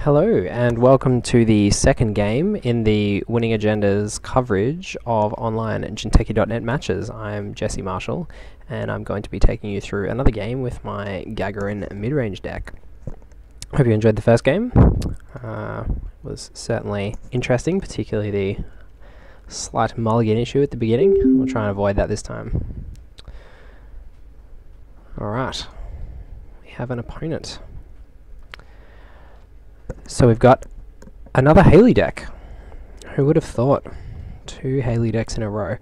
Hello and welcome to the second game in the Winning Agenda's coverage of online Jinteki.net matches. I'm Jesse Marshall and I'm going to be taking you through another game with my Gagarin Midrange deck. Hope you enjoyed the first game. Was certainly interesting, particularly the slight mulligan issue at the beginning. We'll try and avoid that this time. Alright, we have an opponent. So we've got another Haley deck. Who would have thought? Two Haley decks in a row.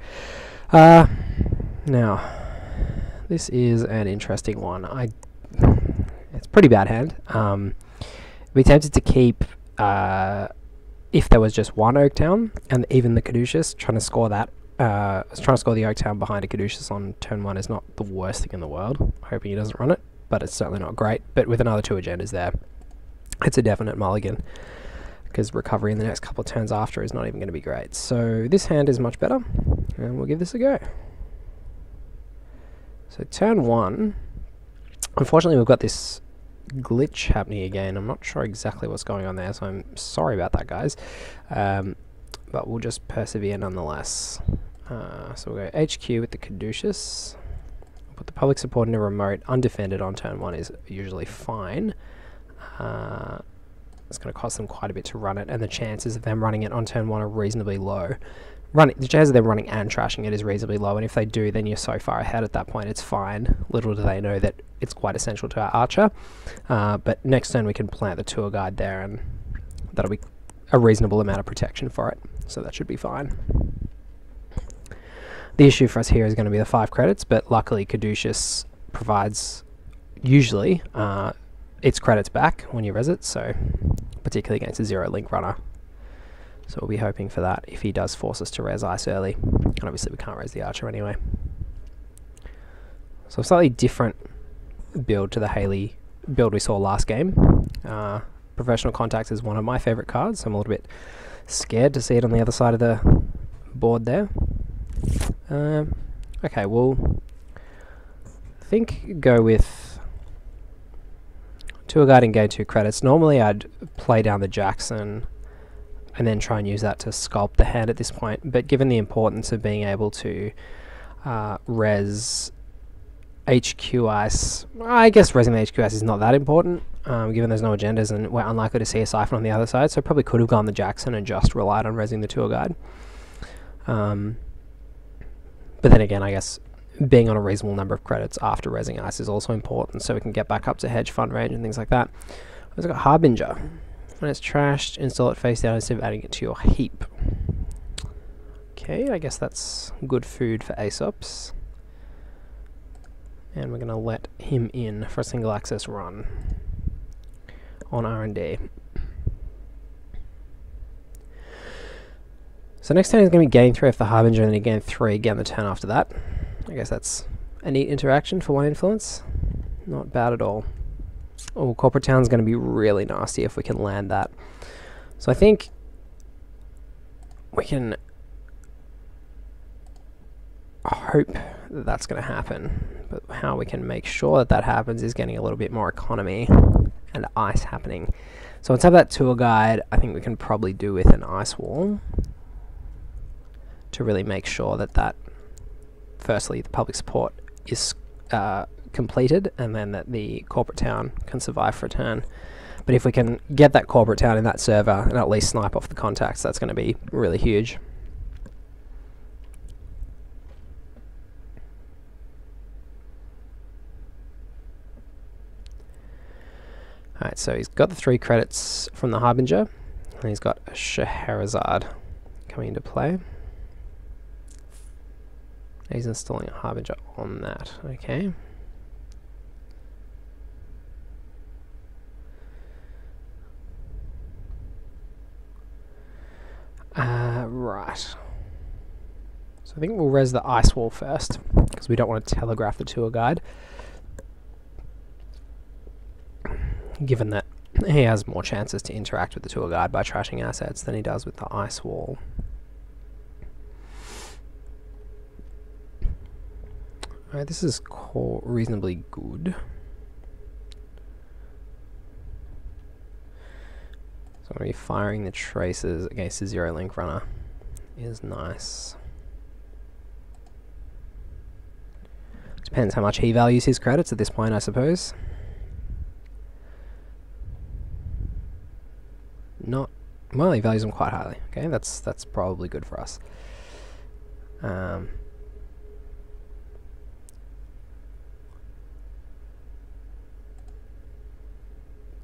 Now, this is an interesting one. It's a pretty bad hand. We tempted to keep, if there was just one Oaktown, and even the Caduceus, trying to score that. Trying to score the Oaktown behind a Caduceus on turn 1 is not the worst thing in the world. Hoping he doesn't run it, but it's certainly not great. But with another two agendas there, it's a definite mulligan, because recovery in the next couple of turns after is not even going to be great. So this hand is much better, and we'll give this a go. So turn 1, unfortunately we've got this glitch happening again. I'm not sure exactly what's going on there, so I'm sorry about that, guys. But we'll just persevere nonetheless. So we'll go HQ with the Caduceus. Put the public support in a remote. Undefended on turn 1 is usually fine. It's going to cost them quite a bit to run it, and the chances of them running it on turn 1 are reasonably low. The chances of them running and trashing it is reasonably low, and if they do, then you're so far ahead at that point, it's fine. Little do they know that it's quite essential to our archer. But next turn we can plant the tour guide there, and that'll be a reasonable amount of protection for it, so that should be fine. The issue for us here is going to be the 5 credits, but luckily Caduceus provides, usually, its credits back when you res it, so particularly against a 0 link runner. So we'll be hoping for that if he does force us to res ice early, and obviously we can't res the archer anyway. So a slightly different build to the Haley build we saw last game. Professional Contacts is one of my favourite cards, so I'm a little bit scared to see it on the other side of the board there. Okay, we'll go with Tour Guide and gain 2 credits. Normally I'd play down the Jackson and then try and use that to sculpt the hand at this point, but given the importance of being able to res HQ Ice, I guess resing the HQ Ice is not that important, given there's no agendas and we're unlikely to see a Siphon on the other side, so I probably could have gone the Jackson and just relied on resing the Tour Guide. But then again, I guess being on a reasonable number of credits after resing ice is also important, so we can get back up to hedge fund range and things like that. We've got Harbinger. When it's trashed, install it face down instead of adding it to your heap. Okay, I guess that's good food for Aesops. And we're going to let him in for a single access run on R&D. So next turn is going to be gain 3 off the Harbinger, and then gain 3 again the turn after that. I guess that's a neat interaction for 1 influence. Not bad at all. Oh, Corporate Town's going to be really nasty if we can land that. So I think we can hope that that's going to happen. But how we can make sure that that happens is getting a little bit more economy and ice happening. So on top of that tour guide, I think we can probably do with an ice wall to really make sure that firstly, the public support is completed, and then that the corporate town can survive for a turn. But if we can get that corporate town in that server and at least snipe off the contacts, that's going to be really huge. Alright, so he's got the 3 credits from the Harbinger, and he's got a Scheherazade coming into play. He's installing a Harbinger on that, okay. Right. So I think we'll res the ice wall first, because we don't want to telegraph the tour guide, given that he has more chances to interact with the tour guide by trashing assets than he does with the ice wall. Alright, this is reasonably good. So I'm going to be firing the traces against the zero link runner. Is nice. Depends how much he values his credits at this point, I suppose. Not well. He values them quite highly. Okay, that's probably good for us.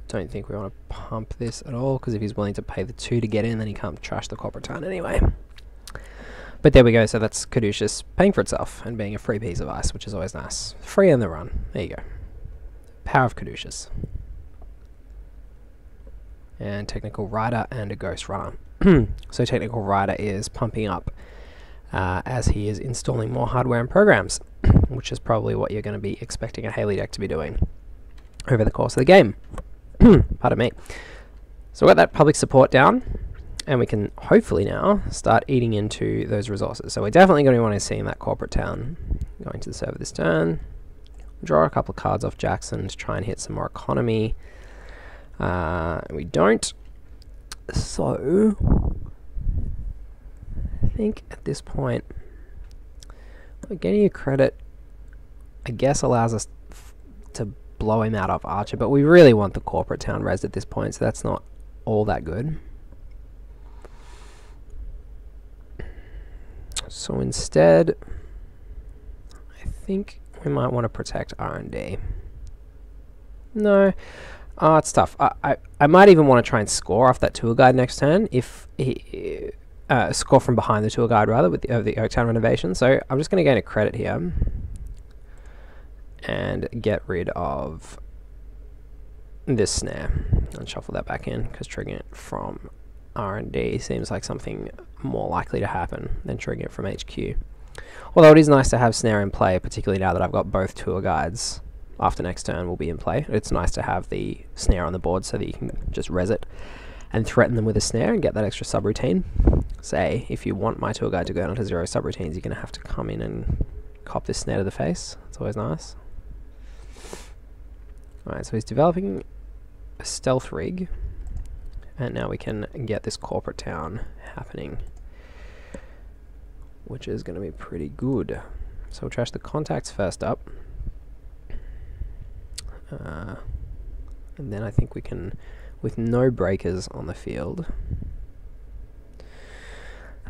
Don't think we want to pump this at all, because if he's willing to pay the 2 to get in, then he can't trash the corporate town anyway. But there we go. So that's Caduceus paying for itself and being a free piece of ice, which is always nice. Free on the run. There you go. Power of Caduceus. And Technical Rider and a Ghost Runner. So Technical Rider is pumping up as he is installing more hardware and programs, which is probably what you're going to be expecting a Haley deck to be doing over the course of the game. Pardon me. So we've got that public support down, and we can hopefully now start eating into those resources. So we're definitely going to want to see that corporate town going to the server this turn. Draw a couple of cards off Jackson to try and hit some more economy. We don't. So I think at this point, getting a credit, I guess, allows us to blow him out of Archer, but we really want the corporate town res at this point, so that's not all that good. So instead, I think we might want to protect R&D. No, it's tough. I might even want to try and score off that tour guide next turn, if he score from behind the tour guide rather, with the Oaktown renovation. So I'm just going to gain a credit here and get rid of this snare and shuffle that back in, because triggering it from R&D seems like something more likely to happen than triggering it from HQ. Although it is nice to have snare in play, particularly now that I've got both tour guides after next turn will be in play. It's nice to have the snare on the board so that you can just res it and threaten them with a snare and get that extra subroutine. Say, if you want my tour guide to go down to 0 subroutines, you're going to have to come in and cop this snare to the face. It's always nice. Alright, so he's developing a stealth rig, and now we can get this corporate town happening, which is going to be pretty good. So we'll trash the contacts first up, and then I think we can, with no breakers on the field.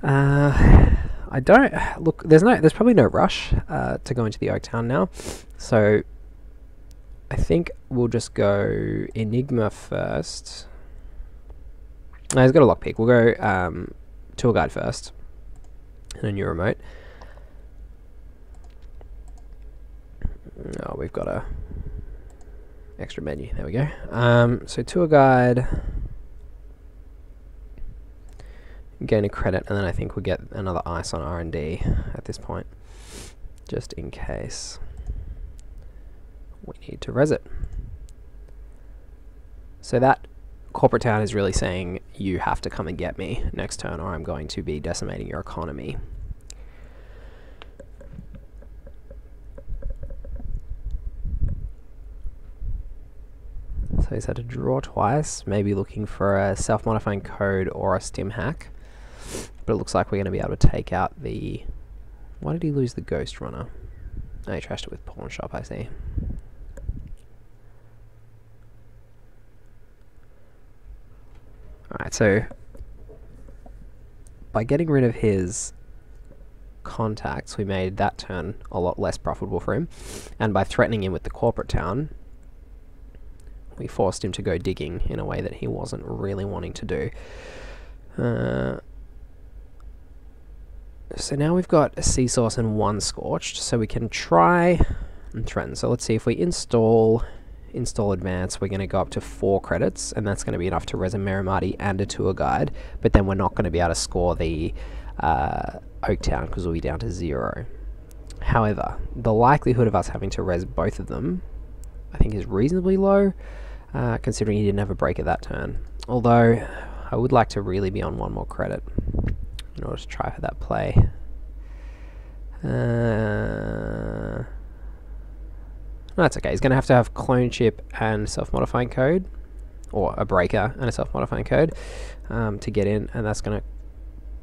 I don't look. There's probably no rush to go into the Oaktown now, so I think we'll just go Enigma first. No, he's got a lockpick. We'll go tour guide first, and a new remote. Oh, we've got a extra menu. There we go. So tour guide, gain a credit, and then I think we'll get another ice on R&D at this point, just in case we need to res it. So that corporate town is really saying, you have to come and get me next turn, or I'm going to be decimating your economy. So he's had to draw twice, maybe looking for a self-modifying code or a stim hack. But it looks like we're going to be able to take out the... Why did he lose the Ghost Runner? Oh, he trashed it with Pawn Shop, I see. Alright, so by getting rid of his contacts, we made that turn a lot less profitable for him. And by threatening him with the corporate town, we forced him to go digging in a way that he wasn't really wanting to do. So now we've got a Sea Source and 1 Scorched, so we can try and threaten. So let's see, if we install Advance, we're going to go up to 4 credits, and that's going to be enough to res a Merimati and a tour guide, but then we're not going to be able to score the Oaktown because we'll be down to 0. However, the likelihood of us having to res both of them, I think, is reasonably low, considering he didn't have a break at that turn. Although, I would like to really be on 1 more credit in order to try for that play. No, that's okay. He's going to have clone chip and self-modifying code. or a breaker and a self-modifying code to get in, and that's going to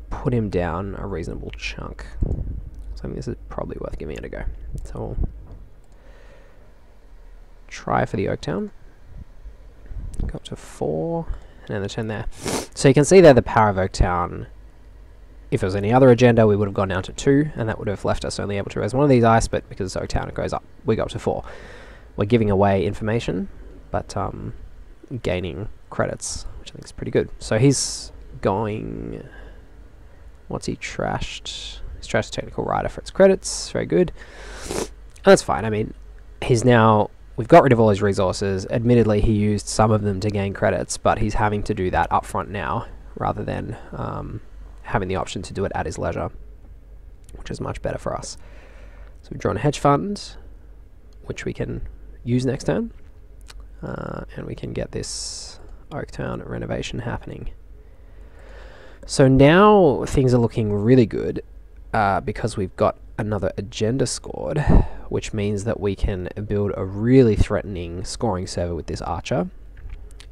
put him down a reasonable chunk. So I think this is probably worth giving it a go. So we'll try for the Oaktown. Go up to 4, and then the 10 there. So you can see there the power of Oaktown. If it was any other agenda, we would have gone down to 2, and that would have left us only able to raise one of these ice, but because it's Oaktown, it goes up. We go up to 4. We're giving away information, but gaining credits, which I think is pretty good. So he's going... What's he trashed? He's trashed Technical Writer for its credits. Very good. And that's fine. I mean, he's now... We've got rid of all his resources. Admittedly, he used some of them to gain credits, but he's having to do that up front now, rather than having the option to do it at his leisure, which is much better for us. So we've drawn a hedge fund, which we can use next turn, and we can get this Oaktown renovation happening. So now things are looking really good because we've got another agenda scored, which means that we can build a really threatening scoring server with this archer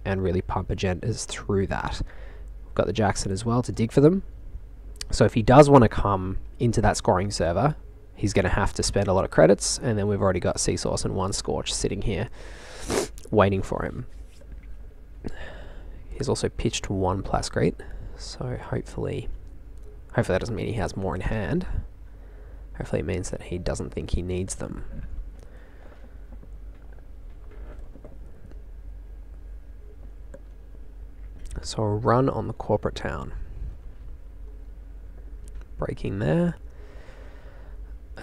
and really pump agendas through that. We've got the Jackson as well to dig for them. So if he does want to come into that scoring server, he's going to have to spend a lot of credits, and then we've already got Seasource and 1 Scorch sitting here waiting for him. He's also pitched 1 Plascrete, so hopefully that doesn't mean he has more in hand. Hopefully it means that he doesn't think he needs them. So a run on the corporate town. Breaking there.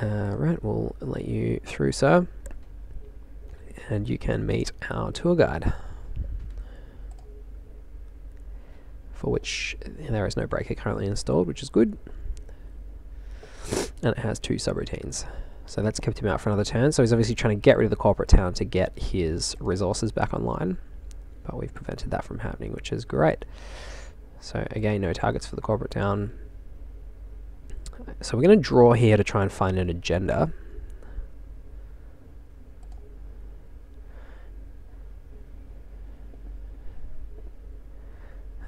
Right, we'll let you through, sir. And you can meet our tour guide, for which there is no breaker currently installed, which is good. And it has 2 subroutines. So that's kept him out for another turn. So he's obviously trying to get rid of the corporate town to get his resources back online. But we've prevented that from happening, which is great. So again, no targets for the corporate town. So we're going to draw here to try and find an agenda.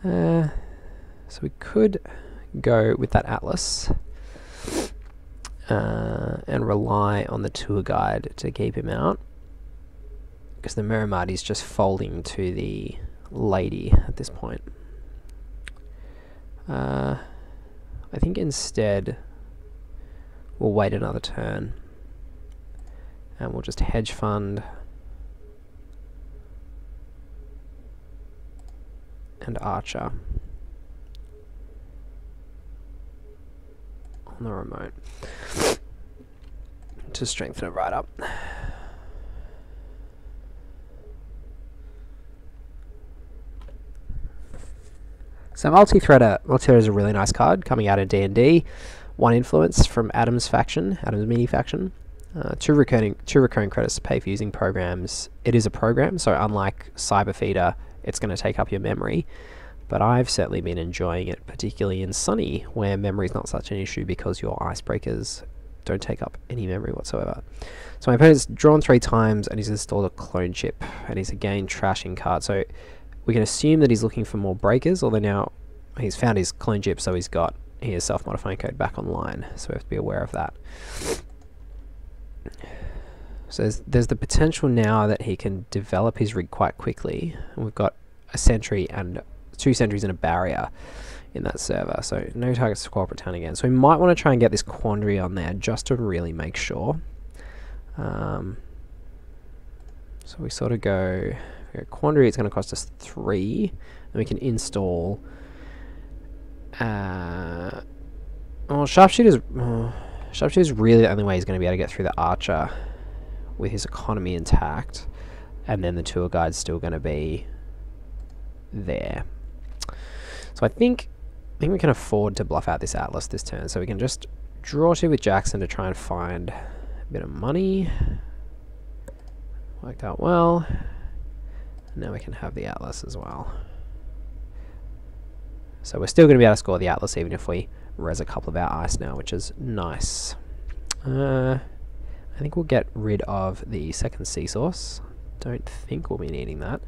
So we could go with that Atlas and rely on the tour guide to keep him out, because the Miramati's just folding to the lady at this point. I think instead we'll wait another turn and we'll just hedge fund and Archer on the remote to strengthen it right up. So multi-threader is a really nice card coming out in D&D. 1 influence from Adam's faction, Adam's mini faction. 2 recurring credits to pay for using programs. It is a program, so unlike Cyberfeeder, it's going to take up your memory. But I've certainly been enjoying it, particularly in Sunny, where memory is not such an issue because your icebreakers don't take up any memory whatsoever. So my opponent's drawn 3 times and he's installed a clone chip, and he's again trashing cards. So we can assume that he's looking for more breakers, although now he's found his clone chip, so he's got his self-modifying code back online, so we have to be aware of that. So there's the potential now that he can develop his rig quite quickly, and we've got a sentry and 2 sentries and a barrier in that server, so no targets to corporate town again. So we might want to try and get this quandary on there just to really make sure. So we sort of go quandary, it's going to cost us 3, and we can install sharpshooter's really the only way he's going to be able to get through the archer with his economy intact, and then the tour guide's still going to be there. So I think we can afford to bluff out this Atlas this turn, so we can just draw 2 with Jackson to try and find a bit of money. Worked out well. Now we can have the Atlas as well. So we're still going to be able to score the Atlas even if we res a couple of our ice now, which is nice. I think we'll get rid of the second Seasource. Don't think we'll be needing that.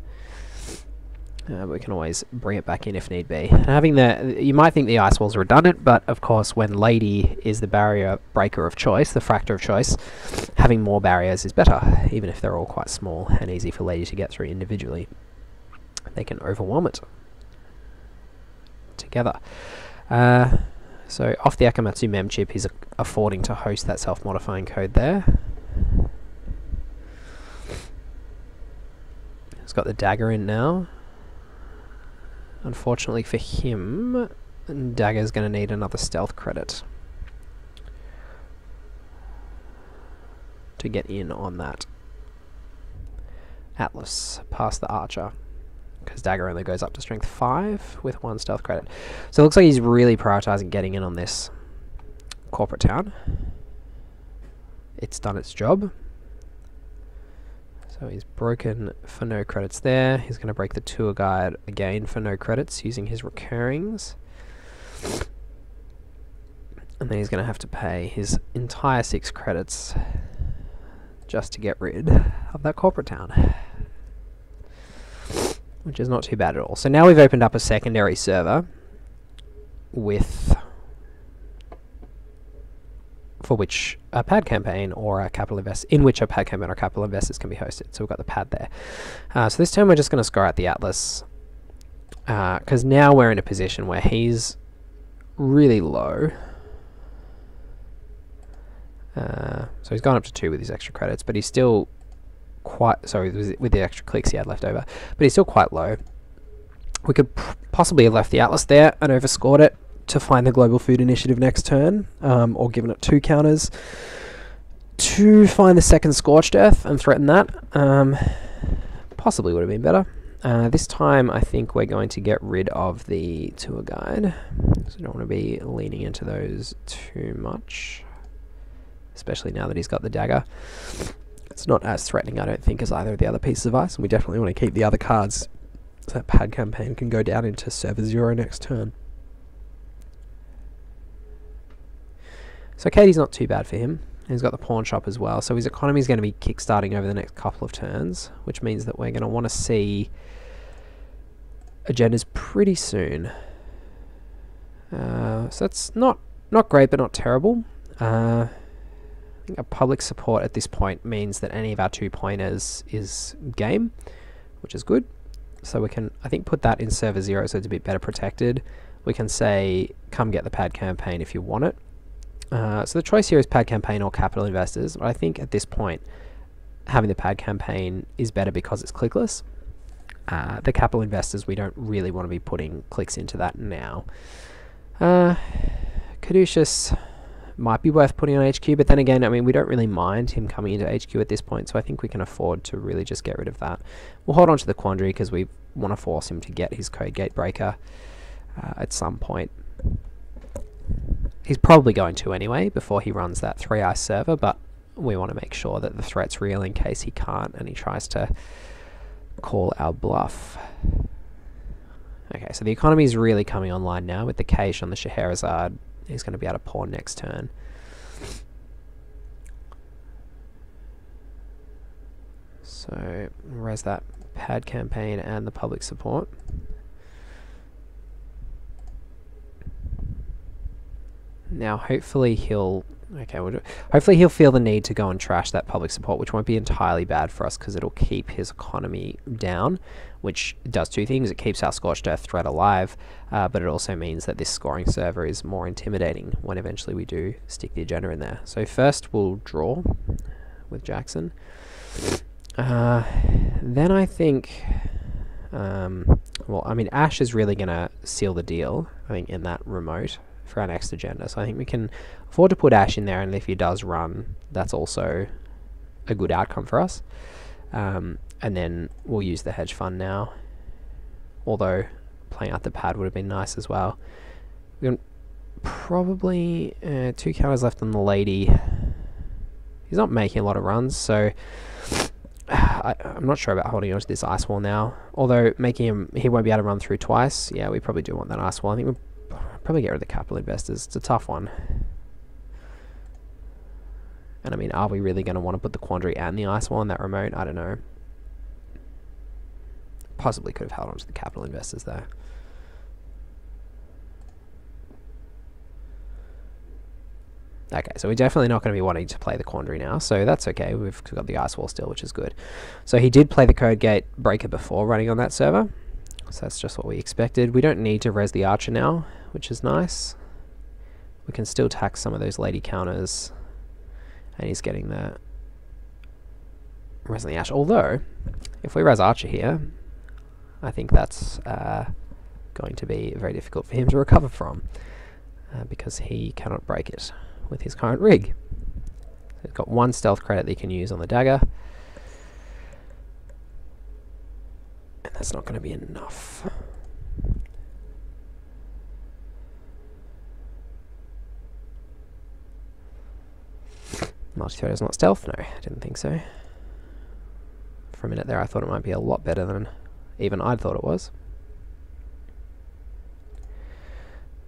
But we can always bring it back in if need be. And having you might think the ice wall's redundant, but of course when Lady is the barrier breaker of choice, the fractor of choice, having more barriers is better, even if they're all quite small and easy for Lady to get through individually. They can overwhelm it together. So off the Akamatsu mem chip, he's affording to host that self-modifying code there. He's got the dagger in now. Unfortunately for him, Dagger's going to need another stealth credit to get in on that Atlas past the Archer, because Dagger only goes up to strength 5 with 1 stealth credit. So it looks like he's really prioritizing getting in on this corporate town. It's done its job. So he's broken for no credits there. He's going to break the tour guide again for no credits using his recurrings. And then he's going to have to pay his entire 6 credits just to get rid of that corporate town, which is not too bad at all. So now we've opened up a secondary server with for which a pad campaign or a capital invest in which a pad campaign or capital investors can be hosted. So we've got the pad there. So this turn we're just going to score out the Atlas, because now we're in a position where he's really low. So he's gone up to 2 with his extra credits, but he's still quite, sorry, with the extra clicks he had left over, but he's still quite low. We could possibly have left the Atlas there and overscored it to find the Global Food Initiative next turn, or given it 2 counters to find the second Scorched Earth and threaten that. Possibly would have been better. This time I think we're going to get rid of the tour guide, so I don't want to be leaning into those too much, especially now that he's got the dagger. It's not as threatening, I don't think, as either of the other pieces of ice, and we definitely want to keep the other cards so that pad campaign can go down into server 0 next turn. So Katie's not too bad for him. He's got the pawn shop as well, so his economy is going to be kick-starting over the next couple of turns, which means that we're going to want to see agendas pretty soon. So that's not great, but not terrible. I think a public support at this point means that any of our 2-pointers is game, which is good. So we can, I think, put that in server 0 so it's a bit better protected. We can say, come get the pad campaign if you want it. So the choice here is pad campaign or capital investors, but I think at this point having the pad campaign is better because it's clickless. The capital investors, we don't really want to be putting clicks into that now. Caduceus might be worth putting on HQ, but then again, I mean, we don't really mind him coming into HQ at this point, so I think we can afford to really just get rid of that. We'll hold on to the Quandary because we want to force him to get his Code Gate Breaker at some point. He's probably going to anyway before he runs that 3-ice server, but we want to make sure that the threat's real in case he can't and he tries to call our bluff. Okay, so the economy is really coming online now with the Cache on the Scheherazade. He's going to be able to pawn next turn. So raise that pad campaign and the public support. Now hopefully he'll hopefully he'll feel the need to go and trash that public support, which won't be entirely bad for us because it'll keep his economy down, which does 2 things. It keeps our Scorched Earth threat alive, but it also means that this scoring server is more intimidating when eventually we do stick the agenda in there. So first we'll draw with Jackson. Then I think, well, I mean, Ash is really going to seal the deal, I think, in that remote for our next agenda. So I think we can afford to put Ash in there, and if he does run, that's also a good outcome for us. And then we'll use the hedge fund now, although playing out the pad would have been nice as well. We're gonna probably 2 counters left on the Lady. He's not making a lot of runs, so I'm not sure about holding on to this ice wall now, although making him, he won't be able to run through twice. Yeah, we probably do want that ice wall. I think we'll probably get rid of the capital investors. It's a tough one. And I mean, are we really going to want to put the Quandary and the ice wall in that remote? I don't know. Possibly could have held on to the capital investors there. Okay, so we're definitely not going to be wanting to play the Quandary now, so that's okay. We've got the Ice Wall still, which is good. So he did play the Code Gate Breaker before running on that server, so that's just what we expected. We don't need to res the Archer now, which is nice. We can still tax some of those lady counters, and he's getting the res the Ash. Although, if we res Archer here, I think that's going to be very difficult for him to recover from, because he cannot break it with his current rig. So he's got 1 stealth credit that he can use on the dagger, and that's not going to be enough. Multi-thread is not stealth? No, I didn't think so. For a minute there I thought it might be a lot better than even I'd thought it was.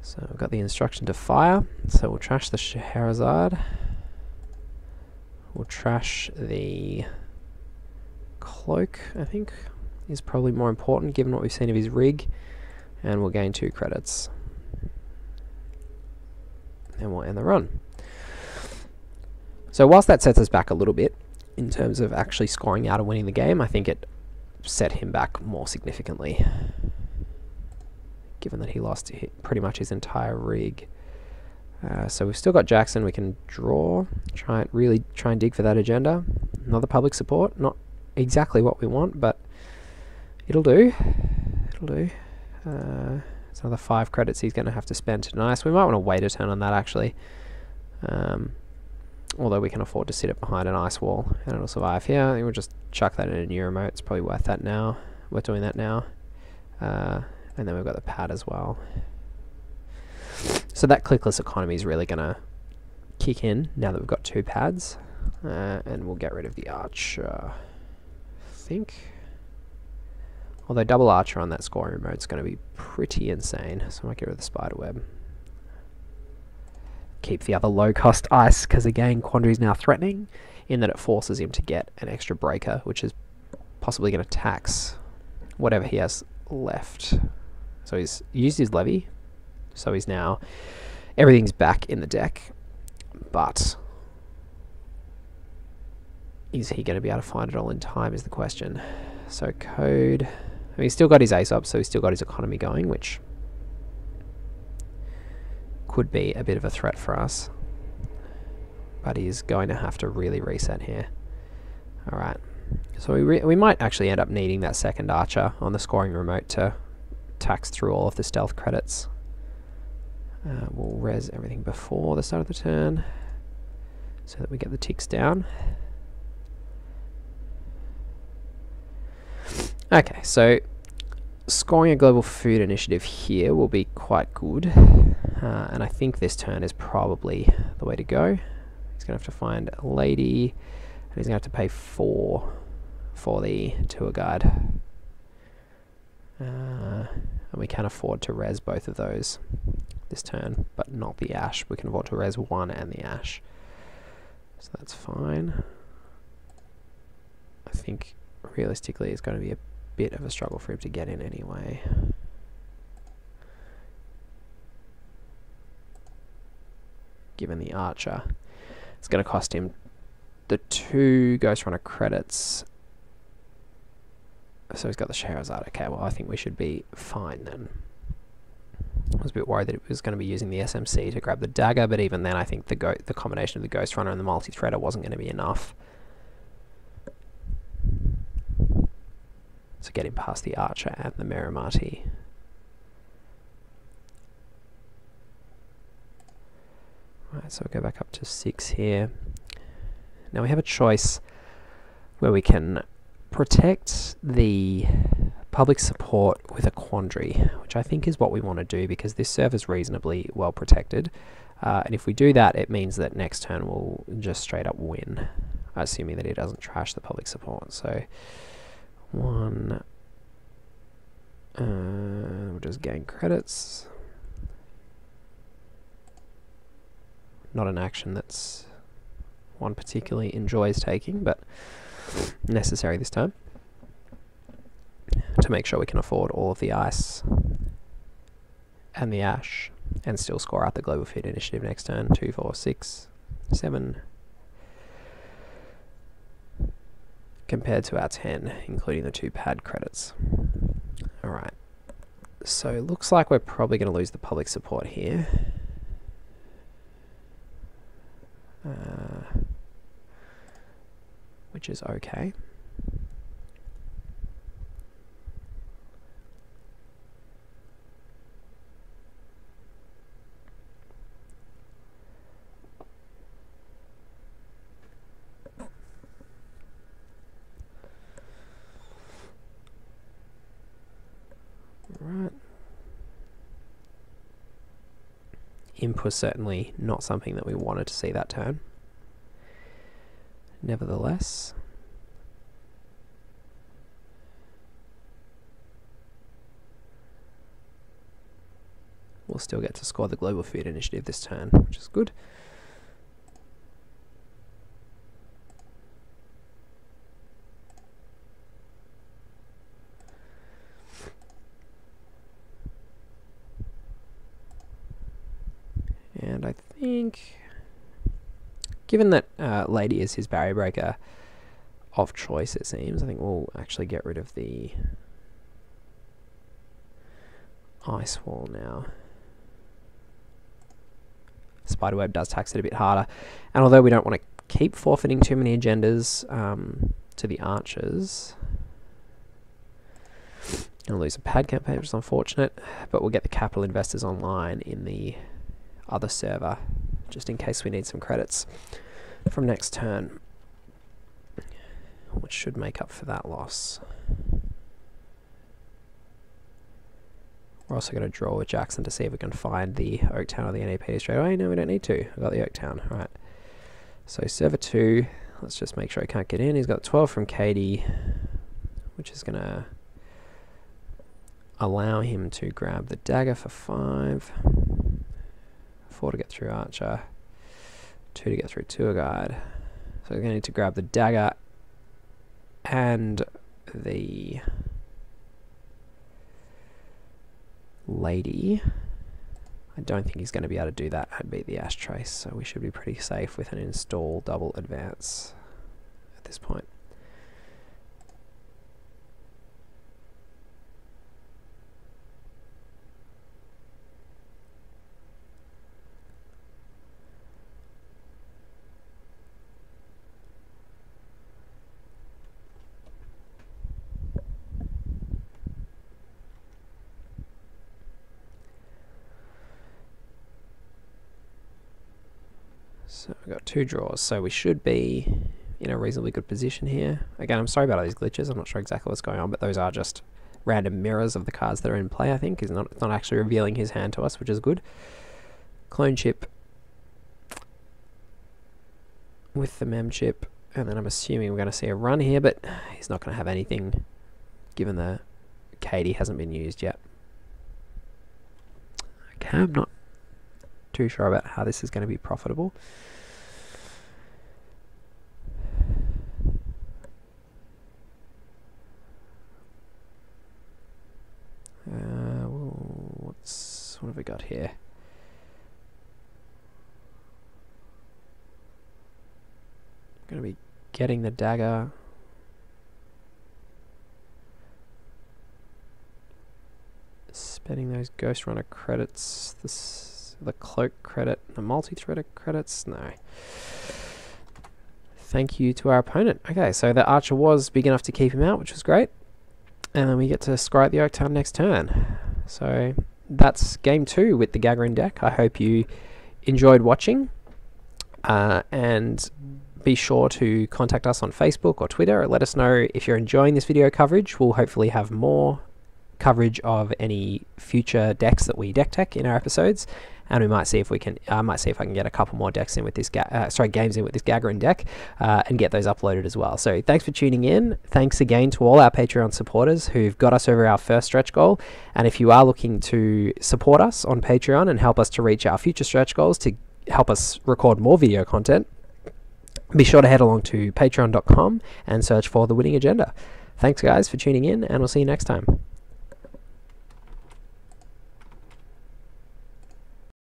So we've got the instruction to fire, so we'll trash the Scheherazade. We'll trash the Cloak, I think, is probably more important given what we've seen of his rig, and we'll gain 2 credits. And we'll end the run. So whilst that sets us back a little bit in terms of actually scoring out and winning the game, I think it set him back more significantly, given that he lost pretty much his entire rig. So we've still got Jackson. We can draw, really try and dig for that agenda. Another public support, not exactly what we want, but it'll do. It'll do. It's another 5 credits he's going to have to spend tonight. So we might want to wait a turn on that actually. Although we can afford to sit it behind an ice wall and it'll survive here. I think we'll just chuck that in a new remote. It's probably worth that now. We're doing that now. And then we've got the pad as well. So that clickless economy is really going to kick in now that we've got 2 pads. And we'll get rid of the Archer, I think. Although double Archer on that scoring remote is going to be pretty insane. So I might get rid of the Spiderweb. Keep the other low-cost ice, because again, Quandary is now threatening in that it forces him to get an extra breaker, which is possibly going to tax whatever he has left. So he's used his levy, so he's now, everything's back in the deck, but is he going to be able to find it all in time is the question. So code, I mean, he's still got his ace up, so he's still got his economy going, which could be a bit of a threat for us, but he's going to have to really reset here. Alright, so we might actually end up needing that second Archer on the scoring remote to tax through all of the stealth credits. We'll res everything before the start of the turn so that we get the ticks down. Okay, so scoring a global food initiative here will be quite good, and I think this turn is probably the way to go. He's going to have to find a lady, and he's going to have to pay 4 for the tour guide. And we can afford to res both of those this turn, but not the Ash. We can afford to res 1 and the Ash, so that's fine. I think realistically it's going to be a bit of a struggle for him to get in anyway. Given the Archer, it's going to cost him the 2 Ghost Runner credits. So he's got the Scheherazade. Okay, well I think we should be fine then. I was a bit worried that it was going to be using the SMC to grab the dagger, but even then I think the combination of the Ghost Runner and the multi-threader wasn't going to be enough to get him past the Archer and the Merimati. Right, so we'll go back up to 6 here. Now we have a choice where we can protect the public support with a Quandary, which I think is what we want to do because this server's reasonably well protected. And if we do that, it means that next turn we'll just straight up win, assuming that he doesn't trash the public support. So 1, we'll just gain credits. Not an action that's one particularly enjoys taking, but necessary this time to to make sure we can afford all of the ice and the ash and still score out the Global Food Initiative next turn. 2, 4, 6, 7. Compared to our 10, including the 2 pad credits. Alright, so it looks like we're probably going to lose the public support here. Which is okay. Right. Imp was certainly not something that we wanted to see that turn. Nevertheless, we'll still get to score the Global Food Initiative this turn, which is good. And I think, given that Lady is his barrier breaker of choice, it seems, I think we'll actually get rid of the ice wall now. Spiderweb does tax it a bit harder, and although we don't want to keep forfeiting too many agendas to the archers, gonna lose a pad campaign, which is unfortunate, but we'll get the capital investors online in the other server just in case we need some credits from next turn, which should make up for that loss. We're also going to draw with Jackson to see if we can find the Oaktown or the NAP straight away. No, we don't need to. I've got the Oaktown. All right. So server 2, let's just make sure he can't get in. He's got 12 from Katie, which is going to allow him to grab the dagger for 5. 4 to get through Archer, 2 to get through Tour Guide. So we're going to need to grab the dagger and the Lady. I don't think he's going to be able to do that and beat the Ash Trace, so we should be pretty safe with an install double advance at this point. So we've got 2 draws, so we should be in a reasonably good position here. Again, I'm sorry about all these glitches, I'm not sure exactly what's going on, but those are just random mirrors of the cards that are in play, I think. It's not actually revealing his hand to us, which is good. Clone chip with the mem chip, and then I'm assuming we're going to see a run here, but he's not going to have anything given the Katie hasn't been used yet. Okay, I'm not too sure about how this is going to be profitable. What have we got here? Going to be getting the dagger. Spending those Ghost Runner credits. The cloak credit, the multi-threader credits, no. Thank you to our opponent. Okay, so the archer was big enough to keep him out, which was great. And then we get to scry at the Oaktown next turn. So that's game 2 with the Gagarin deck. I hope you enjoyed watching. And be sure to contact us on Facebook or Twitter. Let us know if you're enjoying this video coverage. We'll hopefully have more coverage of any future decks that we deck tech in our episodes, and we might see if we can. I might see if I can get a couple more decks in with this games in with this Gagarin deck, and get those uploaded as well. So thanks for tuning in. Thanks again to all our Patreon supporters who've got us over our first stretch goal. And if you are looking to support us on Patreon and help us to reach our future stretch goals to help us record more video content, be sure to head along to patreon.com and search for The Winning Agenda. Thanks guys for tuning in, and we'll see you next time.